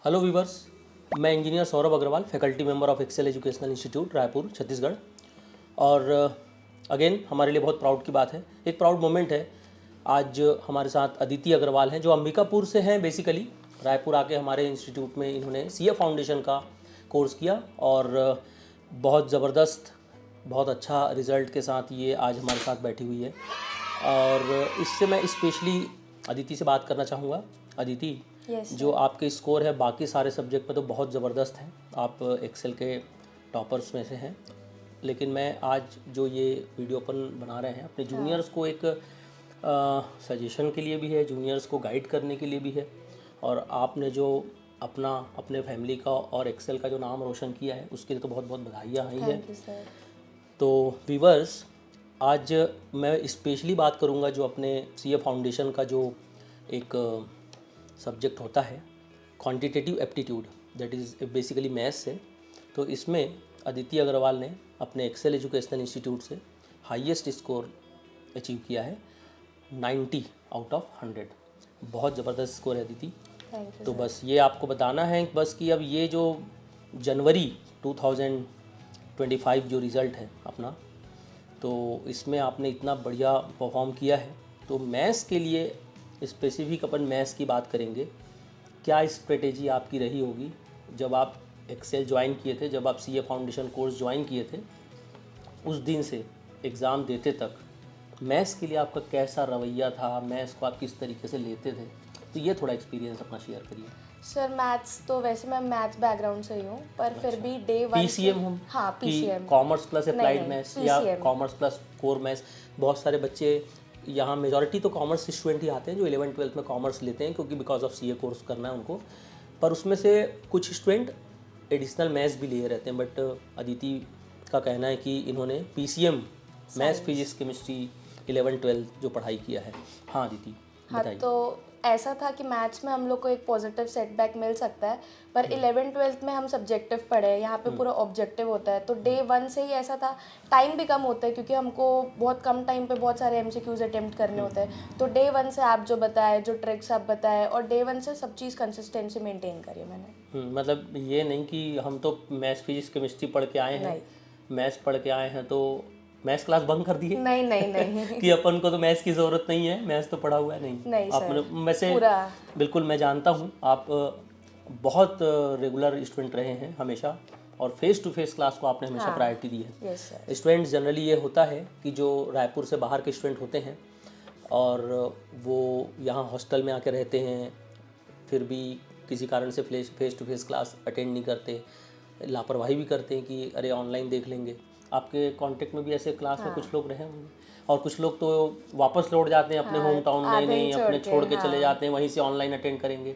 Hello viewers, मैं engineer Saurabh Agarwal, faculty member of Excel educational institute Raipur Chhattisgarh. और again हमारे लिए बहुत प्राउड की बात है, एक प्राउड मोमेंट है। आज हमारे साथ अदिति अग्रवाल हैं जो अंबिकापुर से हैं। बेसिकली रायपुर आके हमारे इंस्टीट्यूट में इन्होंने सीए फाउंडेशन का कोर्स किया और बहुत ज़बरदस्त, बहुत अच्छा रिज़ल्ट के साथ ये आज हमारे साथ बैठी हुई है। और इससे मैं स्पेशली अदिति से बात करना चाहूँगा। अदिति, जो आपके स्कोर है बाकी सारे सब्जेक्ट में तो बहुत ज़बरदस्त हैं, आप एक्सेल के टॉपर्स में से हैं। लेकिन मैं आज जो ये वीडियो अपन बना रहे हैं अपने जूनियर्स को एक सजेशन के लिए भी है, जूनियर्स को गाइड करने के लिए भी है। और आपने जो अपने फैमिली का और एक्सेल का जो नाम रोशन किया है उसके लिए तो बहुत बहुत बधाइयाँ आई हैं। तो वीवर्स, आज मैं स्पेशली बात करूंगा जो अपने सीए फाउंडेशन का जो एक सब्जेक्ट होता है, quantitative aptitude, that is basically maths है। तो इसमें अदिति अग्रवाल ने अपने एक्सेल एजुकेशनल इंस्टीट्यूट से हाईएस्ट स्कोर अचीव किया है, 90 आउट ऑफ 100। बहुत ज़बरदस्त स्कोर है अदिति। तो बस ये आपको बताना है बस कि अब ये जो जनवरी 2025 जो रिज़ल्ट है अपना, तो इसमें आपने इतना बढ़िया परफॉर्म किया है। तो मैथ्स के लिए स्पेसिफिक अपन मैथ्स की बात करेंगे। क्या स्ट्रेटेजी आपकी रही होगी जब आप एक्सेल ज्वाइन किए थे, जब आप सीए फाउंडेशन कोर्स ज्वाइन किए थे, उस दिन से एग्ज़ाम देते तक मैथ्स के लिए आपका कैसा रवैया था, मैथ्स को आप किस तरीके से लेते थे? तो ये थोड़ा एक्सपीरियंस अपना शेयर करिए। सर मैथ्स तो वैसे मैं मैथ्स बैकग्राउंड से ही हूँ, पर फिर भी डे वन पीसीएम हम हाँ PCM commerce plus applied maths या PCM। Commerce plus core maths. बहुत सारे बच्चे यहाँ मेजॉरिटी तो कॉमर्स स्टूडेंट ही आते हैं जो 11th-12th में कॉमर्स लेते हैं, क्योंकि बिकॉज ऑफ सीए कोर्स करना है उनको। पर उसमें से कुछ स्टूडेंट एडिशनल मैथ्स भी लिए रहते हैं। बट अदिति का कहना है कि इन्होंने PCM maths physics chemistry 11th-12th जो पढ़ाई किया है। हाँ अदिति बताइए। तो ऐसा था कि मैथ्स में हम लोग को एक पॉजिटिव सेटबैक मिल सकता है, पर 11th-12th में हम सब्जेक्टिव पढ़े हैं, यहाँ पे पूरा ऑब्जेक्टिव होता है। तो डे वन से ही ऐसा था, टाइम भी कम होता है क्योंकि हमको बहुत कम टाइम पे बहुत सारे एमसीक्यूज अटेम्प्ट करने होते हैं। तो डे वन से आप जो बताए, जो ट्रिक्स आप बताए, और डे वन से सब चीज़ कंसिस्टेंसी मेंटेन करी मैंने। मतलब ये नहीं कि हम तो मैथ्स फिजिक्स केमिस्ट्री पढ़ के आए हैं, मैथ्स पढ़ के आए हैं तो मैथ्स क्लास बंक कर दिए। नहीं नहीं नहीं कि अपन को तो मैथ्स की ज़रूरत नहीं है, मैथ्स तो पढ़ा हुआ है। नहीं आपने वैसे बिल्कुल मैं जानता हूँ आप बहुत रेगुलर स्टूडेंट रहे हैं हमेशा, और फेस टू फेस क्लास को आपने हमेशा प्रायोरिटी दी है। स्टूडेंट्स जनरली ये होता है कि जो रायपुर से बाहर के स्टूडेंट होते हैं और वो यहाँ हॉस्टल में आके रहते हैं, फिर भी किसी कारण से face to face class attend नहीं करते, लापरवाही भी करते हैं कि अरे ऑनलाइन देख लेंगे। आपके कांटेक्ट में भी ऐसे क्लास में कुछ लोग रहे होंगे, और कुछ लोग तो वापस लौट जाते हैं अपने होम टाउन में, नहीं अपने छोड़ के चले जाते हैं, वहीं से ऑनलाइन अटेंड करेंगे।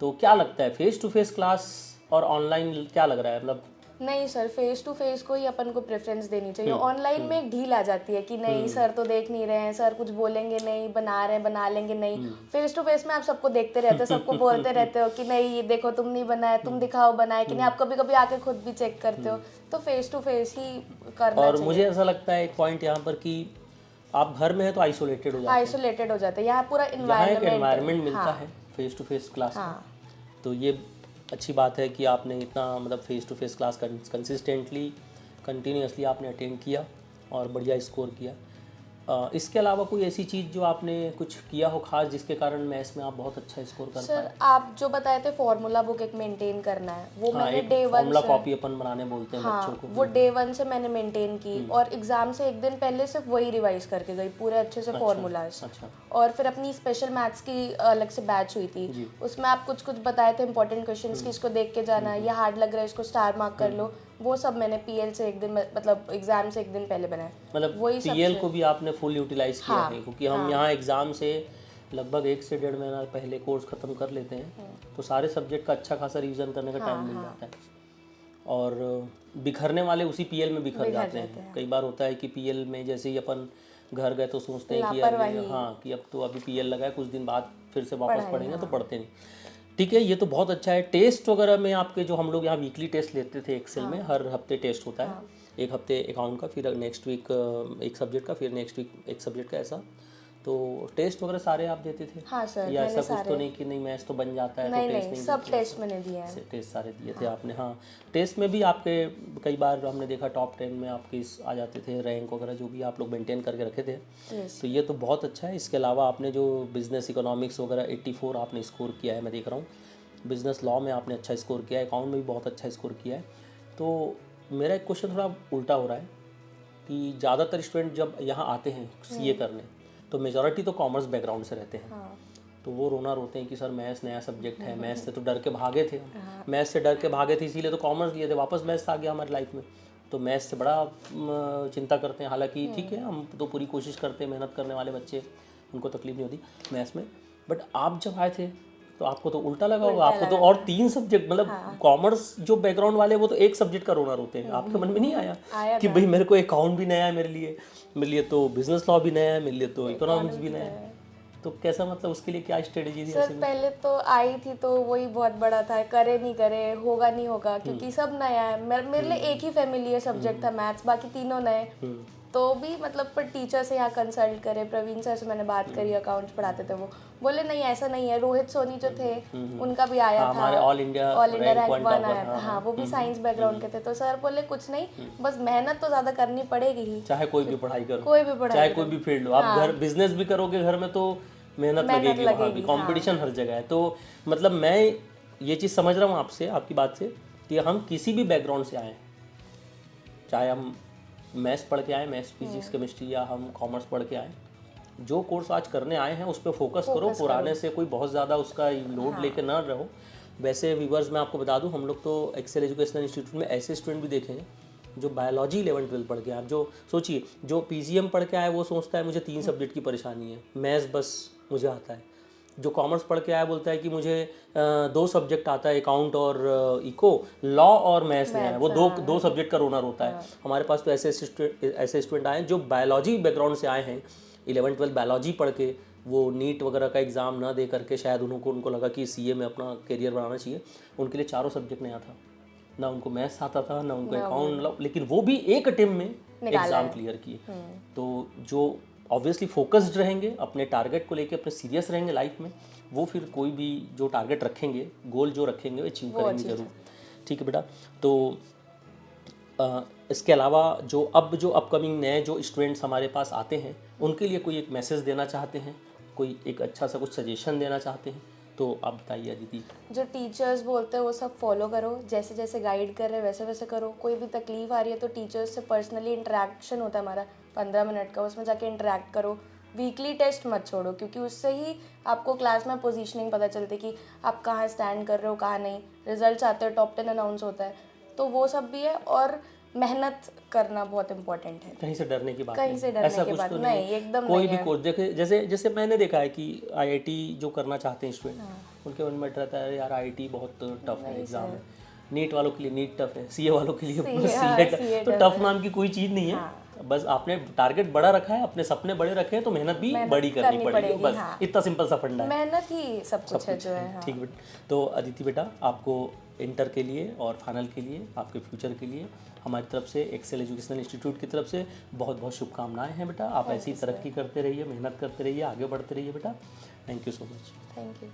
तो क्या लगता है फेस टू फेस क्लास और ऑनलाइन क्या लग रहा है? मतलब नहीं सर, फेस टू फेस को ही अपन को प्रेफरेंस देनी चाहिए। ऑनलाइन में एक ढील आ जाती है कि नहीं सर तो देख नहीं रहे हैं, सर कुछ बोलेंगे नहीं, बना रहे हैं बना लेंगे नहीं। फेस टू फेस में आप सबको देखते रहते हो, सबको बोलते रहते हो कि नहीं ये देखो तुम नहीं बनाए, तुम दिखाओ बनाए कि नहीं। आप कभी कभी आके खुद भी चेक करते हो। तो फेस टू फेस ही करना और चाहिए। मुझे ऐसा लगता है एक पॉइंट यहाँ पर कि आप घर में है तो आइसोलेटेड हो जाते हैं। यहाँ पूरा एनवायरनमेंट मिलता है फेस टू फेस क्लास में। तो ये अच्छी बात है कि आपने इतना मतलब face to face class consistently continuously आपने अटेंड किया और बढ़िया स्कोर किया। इसके अलावा कोई ऐसी चीज़ जो आपने कुछ किया हो खास जिसके कारण मैथ्स में आप बहुत अच्छा स्कोर कर पाए? सर आप जो बताए थे फॉर्मूला बुक एक मेंटेन करना है, वो मैंने डे वन फॉर्मूला कॉपी अपन बनाने बोलते हैं बच्चों को, वो डे वन से मैंने मेंटेन की। और एग्जाम से एक दिन पहले सिर्फ वही रिवाइज करके गई पूरे अच्छे से फॉर्मूलाज। और फिर अपनी स्पेशल मैथ्स की अलग से बैच हुई थी, उसमें आप कुछ कुछ बताए थे इंपॉर्टेंट क्वेश्चंस कि इसको देख के जाना है, ये हार्ड लग रहा है इसको स्टार मार्क कर लो। वो सब मैंने पीएल से एक दिन मतलब एग्जाम से एक दिन पहले बनाया। मतलब पीएल को भी आपने फुल यूटिलाइज किया है, क्योंकि हम यहाँ एग्जाम से लगभग 1 से 1.5 महीना पहले कोर्स ख़त्म कर लेते हैं, तो सारे सब्जेक्ट का अच्छा खासा रिवीजन करने का टाइम मिल जाता है। और बिखरने वाले उसी पीएल में बिखर जाते हैं। कई बार होता है कि पीएल में जैसे ही अपन घर गए तो सोचते हैं कि कि अब तो अभी पीएल लगा है, कुछ दिन बाद फिर से वापस पढ़ेंगे, तो पढ़ते नहीं। ठीक है, ये तो बहुत अच्छा है। टेस्ट वगैरह में आपके जो हम लोग यहाँ वीकली टेस्ट लेते थे एक्सेल में, हर हफ्ते टेस्ट होता है। एक हफ्ते अकाउंट का, फिर नेक्स्ट वीक एक सब्जेक्ट का, फिर नेक्स्ट वीक एक सब्जेक्ट का, ऐसा तो टेस्ट वगैरह सारे आप देते थे? हाँ सर, या मैंने ऐसा कुछ तो नहीं कि नहीं मैथ्स तो बन जाता है तो नहीं टेस्ट नहीं नहीं सब देते? टेस्ट मैंने दिए हैं। टेस्ट सारे दिए थे आपने? हाँ, टेस्ट में भी आपके कई बार हमने देखा टॉप 10 में आपके आ जाते थे, रैंक वगैरह जो भी आप लोग मेंटेन करके रखे थे। यस। तो ये तो बहुत अच्छा है। इसके अलावा आपने जो बिजनेस इकोनॉमिक्स वगैरह 84 आपने स्कोर किया है, मैं देख रहा हूँ। बिजनेस लॉ में आपने अच्छा स्कोर किया है, अकाउंट में भी बहुत अच्छा स्कोर किया है। तो मेरा एक क्वेश्चन थोड़ा उल्टा हो रहा है कि ज़्यादातर स्टूडेंट जब यहाँ आते हैं सीए करने, तो मेजॉरिटी तो कॉमर्स बैकग्राउंड से रहते हैं। हाँ। तो वो रोना रोते हैं कि सर मैथ्स नया सब्जेक्ट है, मैथ्स से तो डर के भागे थे हम, मैथ्स से डर के भागे थे इसीलिए तो कॉमर्स लिए थे, वापस मैथ्स आ गया हमारी लाइफ में। तो मैथ्स से बड़ा चिंता करते हैं। हालांकि ठीक है, हम तो पूरी कोशिश करते हैं, मेहनत करने वाले बच्चे, उनको तकलीफ नहीं होती मैथ्स में। बट आप जब आए थे तो आपको तो उल्टा लगा होगा, आपको तो और 3 सब्जेक्ट, मतलब कॉमर्स जो बैकग्राउंड वाले वो तो एक सब्जेक्ट का रोना रोते हैं। आपके मन में नहीं आया कि भाई मेरे को अकाउंट भी नया है, मेरे लिए तो बिजनेस लॉ भी नया है, मेरे लिए तो इकोनॉमिक्स भी नया है? तो कैसा, मतलब उसके लिए क्या स्ट्रेटेजी थी? सर पहले तो आई थी तो वही बहुत बड़ा था, करे नहीं करे, होगा नहीं होगा, क्योंकि सब नया है। मेरे लिए एक ही फैमिलियर सब्जेक्ट था मैथ्स, बाकी तीनों नए। तो भी मतलब पर टीचर से यहाँ कंसल्ट करे, प्रवीण सर से मैंने बात करी, अकाउंट्स पढ़ाते थे, वो बोले नहीं ऐसा नहीं है। रोहित सोनी जो थे उनका भी आया था, हमारे ऑल इंडिया रैंक 1 आया था। हाँ, वो भी साइंस बैकग्राउंड के थे। तो सर बोले कुछ नहीं, बस मेहनत तो ज़्यादा करनी पड़ेगी ही, चाहे कोई भी पढ़ाई करो, कोई भी पढ़ाई, चाहे कोई भी फील्ड हो। आप घर बिजनेस भी करोगे घर में तो मेहनत लगेगी, वहाँ भी कंपटीशन हर जगह है। तो मतलब मैं ये चीज़ समझ रहा हूँ आपसे, आपकी बात से, कि हम किसी भी बैकग्राउंड से आए, चाहे हम मैथ्स पढ़ के आए, मैथ्स फिजिक्स केमिस्ट्री, या हम कॉमर्स पढ़ के आए, जो कोर्स आज करने आए हैं उस पर फोकस करो। पुराने से कोई बहुत ज़्यादा उसका लोड लेके ना रहो। वैसे व्यूवर्स मैं आपको बता दूं, हम लोग तो एक्सेल एजुकेशनल इंस्टीट्यूट में ऐसे स्टूडेंट भी देखे हैं जो बायोलॉजी 11-12 पढ़ के आए। आप जो सोचिए, जो पीजीएम पढ़ के आए वो सोचता है मुझे 3 सब्जेक्ट की परेशानी है, मैथ्स बस मुझे आता है। जो कॉमर्स पढ़ के आया बोलता है कि मुझे 2 सब्जेक्ट आता है, अकाउंट और इको, लॉ और मैथ्स नहीं आया, वो दो सब्जेक्ट का रोना रोता है। हमारे पास तो ऐसे स्टूडेंट आए हैं जो बायोलॉजी बैकग्राउंड से आए हैं, 11-12 बायोलॉजी पढ़ के वो नीट वगैरह का एग्ज़ाम ना दे करके शायद उनको लगा कि सीए में अपना करियर बनाना चाहिए। उनके लिए चारों सब्जेक्ट नया था, ना उनको मैथ्स आता था, ना उनको अकाउंट, लेकिन वो भी एक अटेम्प्ट में एग्ज़ाम क्लियर किए। तो जो ऑब्वियसली फोकस्ड रहेंगे, अपने टारगेट को लेके अपने सीरियस रहेंगे लाइफ में, वो फिर कोई भी जो टारगेट रखेंगे, गोल जो रखेंगे वो अचीव करेंगे जरूर। ठीक है बेटा। तो इसके अलावा जो अपकमिंग नए जो स्टूडेंट्स हमारे पास आते हैं, उनके लिए कोई एक मैसेज देना चाहते हैं, कोई एक अच्छा सा कुछ सजेशन देना चाहते हैं, तो आप बताइए अदिति। जो टीचर्स बोलते हैं वो सब फॉलो करो, जैसे जैसे गाइड कर रहे हैं वैसे वैसे करो। कोई भी तकलीफ आ रही है तो टीचर्स से पर्सनली इंटरेक्शन होता है हमारा 15 मिनट का, उसमें जाके इंटरेक्ट करो। वीकली टेस्ट मत छोड़ो, क्योंकि उससे ही आपको क्लास में पोजीशनिंग पता चलती है कि आप कहाँ स्टैंड कर रहे हो, कहाँ नहीं। रिजल्ट्स आते हैं, टॉप 10 अनाउंस होता है, तो वो सब भी है। और मेहनत करना बहुत इंपॉर्टेंट है। कहीं से डरने की बात कहीं से डरने की बात नहीं, एकदम कोई भी कोर्स देखे, जैसे मैंने देखा है कि आईआईटी जो करना चाहते हैं स्टूडेंट, उनके मन में रहता है यार आईआईटी बहुत टफ है एग्जाम है, नीट वालों के लिए नीट टफ है, सीए वालों के लिए सीए तो टफ नाम की कोई चीज़ नहीं है। बस आपने टारगेट बड़ा रखा है, अपने सपने बड़े रखे हैं, तो मेहनत भी बड़ी करनी पड़ेगी। बस इतना सिंपल सा फंडा है, मेहनत ही सब कुछ है जो है। ठीक बेटा। तो अदिति बेटा, आपको इंटर के लिए और फाइनल के लिए, आपके फ्यूचर के लिए हमारी तरफ से, एक्सेल एजुकेशनल इंस्टीट्यूट की तरफ से बहुत बहुत शुभकामनाएं हैं बेटा। आप ऐसी तरक्की करते रहिए, मेहनत करते रहिए, आगे बढ़ते रहिए बेटा। Thank you so much. Thank you.